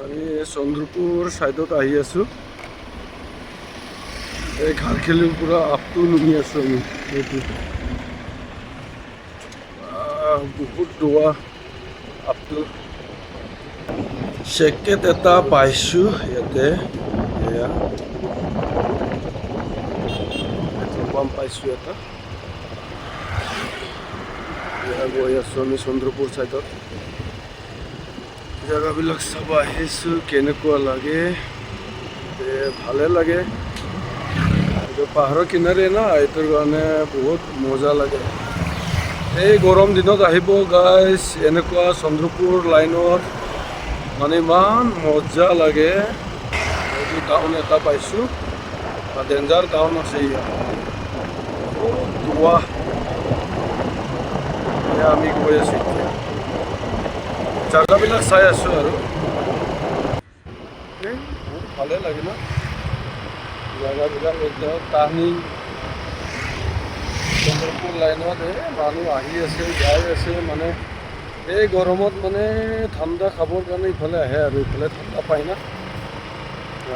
আমি চন্দ্ৰপুৰ ছাইডত আহি আছোঁ। এই ঘাৰখেলিৰ পৰা আপটো নুমি আছোঁ আমি। এইটো বহুত দোৱা আপটো চেকেট এটা পাইছোঁ ইয়াতে। এয়া পেট্ৰল পাম্প পাইছোঁ এটা। এয়া গৈ আছোঁ আমি চন্দ্ৰপুৰ ছাইডত। জেগাবিলাক চাব আহিছোঁ, কেনেকুৱা লাগে। ভালে লাগে। এইটো পাহাৰৰ কিনাৰে না, এইটোৰ কাৰণে বহুত মজা লাগে। এই গৰম দিনত আহিব গাইজ, এনেকুৱা চন্দ্ৰপুৰ লাইনত মানে ইমান মজা লাগে। এইটো টাউন এটা পাইছোঁ, ডেঞ্জাৰ টাউন আছে ইয়াত। গোৱা আমি গৈ আছোঁ এতিয়া। জাগাবিলাক চাই আছোঁ আৰু বহুত ভালে লাগে না জাগাবিলাক। একদম টাৰ্ণিং চন্দ্ৰপুৰ লাইনত মানুহ আহি আছে, যাই আছে। মানে এই গৰমত মানে ঠাণ্ডা খাবৰ কাৰণে ইফালে আহে আৰু ইফালে ঠাণ্ডা পায় না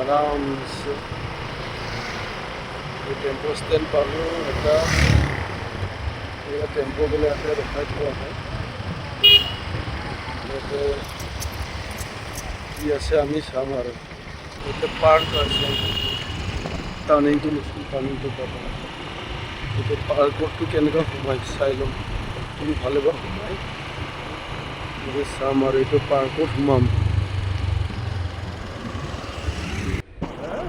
আৰামছে। টেম্পো ষ্টেণ্ড পালোঁ এটা। এয়া টেম্পোবিলাক ইয়াতে ৰখাই থোৱা হয়। ইয়াতে কি আছে আমি চাম আৰু। ইয়াতে পাৰ্ক আছে, টাৰ্ণিংটো লৈছোঁ, টাৰ্ণিংটো পাব। এতিয়া পাৰ্কতটো কেনেকুৱা সোমাই চাই ল'ম, কোনফালে বা সোমাই চাম আৰু। এইটো পাৰ্কত সোমাম।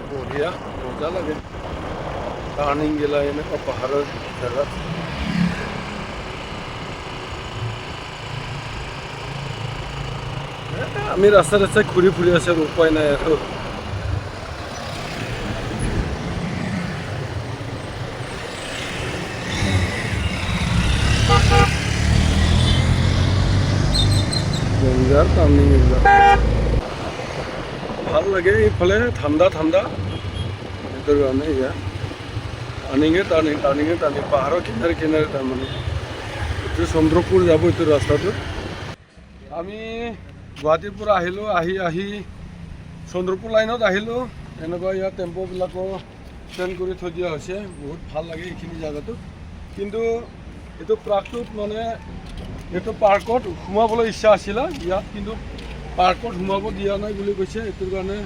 বঢ়িয়া, মজা লাগে টাৰ্ণিং গেলা এনেকুৱা পাহাৰৰ জেগাত। আমি ৰাস্তাই ৰাস্তাই ঘূৰি ফুৰি আছোঁ আৰু উপায় নাই আৰু। ডেঞ্জাৰ টাৰ্ণিং এইবিলাক। ভাল লাগে এইফালে, ঠাণ্ডা ঠাণ্ডা। সেইটোৰ কাৰণে ইয়াত টাৰ্ণিঙে টাৰ্ণিং পাহাৰৰ কিনাৰে কিনাৰে। তাৰমানে এইটো চন্দ্ৰপুৰ যাব এইটো ৰাস্তাটো। আমি গুৱাহাটীৰ পৰা আহিলোঁ, আহি চন্দ্ৰপুৰ লাইনত আহিলোঁ। এনেকুৱা ইয়াত টেম্পোবিলাকো ষ্টেণ্ড কৰি থৈ দিয়া হৈছে। বহুত ভাল লাগে এইখিনি জেগাটো। কিন্তু এইটো পাৰ্কটোত মানে এইটো পাৰ্কত সোমাবলৈ ইচ্ছা আছিলে ইয়াত, কিন্তু পাৰ্কত সোমাব দিয়া নাই বুলি কৈছে। এইটোৰ কাৰণে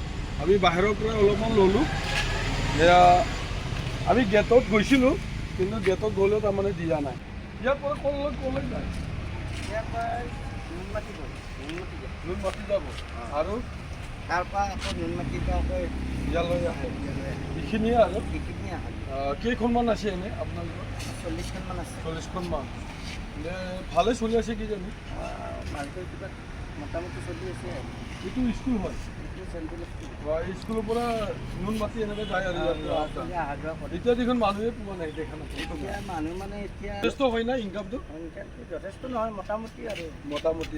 আমি বাহিৰৰ পৰা অলপমান ল'লোঁ। এয়া আমি গেটত গৈছিলোঁ, কিন্তু গেটত গ'লেও তাৰমানে দিয়া নাই। ইয়াৰ পৰা ক'লৈ যায়? নুনমাটি যাব আৰু তাৰপৰা আকৌ নুনমাটিৰ পৰা আকৌ ইয়ালৈ আহে। এইখিনিয়ে আৰু কেইখনমান আছে এনেই আপোনালোকৰ? 40খনমান আছে। 40খনমান। ভালে চলি আছে কিজানি? মাৰ্কেট কিবা মোটামুটি চলি আছে। এইটো স্কুল হয়? স্কুলৰ পৰা নুনমাটি এনেকৈ যায় আৰু অহা যোৱা কৰে। এতিয়া দেখোন মানুহে পোৱা নাই, দেখা নাপায়। এতিয়া মানুহ মানে এতিয়া যথেষ্ট হয় না ইনকামটো? যথেষ্ট নহয়, মোটামুটি আৰু মোটামুটি।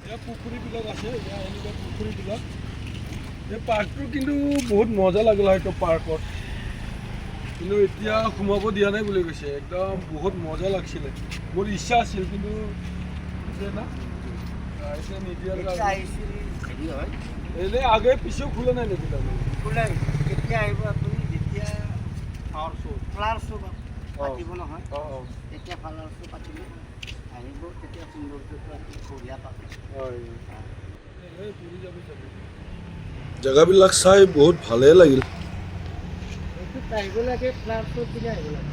ইয়াৰ পুখুৰীবিলাক আছে, ইয়াৰ এনেকুৱা পুখুৰীবিলাক। এই পাৰ্কটো কিন্তু বহুত মজা লাগিল হয়তো পাৰ্কত, কিন্তু এতিয়া সোমাব দিয়া নাই বুলি কৈছে। একদম বহুত মজা লাগিছিলে, মোৰ ইচ্ছা আছিল, কিন্তু না এতিয়া নিদিয়াৰ আহিছিল হেৰি হয়। এনেই আগে পিছেও খোলা নাই নেকি? তাৰমানে খোলাই। কেতিয়া আহিব আপুনি? যেতিয়া ফ্লাৱাৰ শ্ব' পাতিব নহয়, তেতিয়া ফ্লাৱাৰ শ্ব' পাতিলে আহিব। তেতিয়া সৌন্দৰ্যটো আপুনি বঢ়িয়া পাব। জেগাবিলাক চাই বহুত ভালেই লাগিল। আহিব লাগে, ফ্লাৱাৰ শ্ব'ত দিলে আহিব লাগে।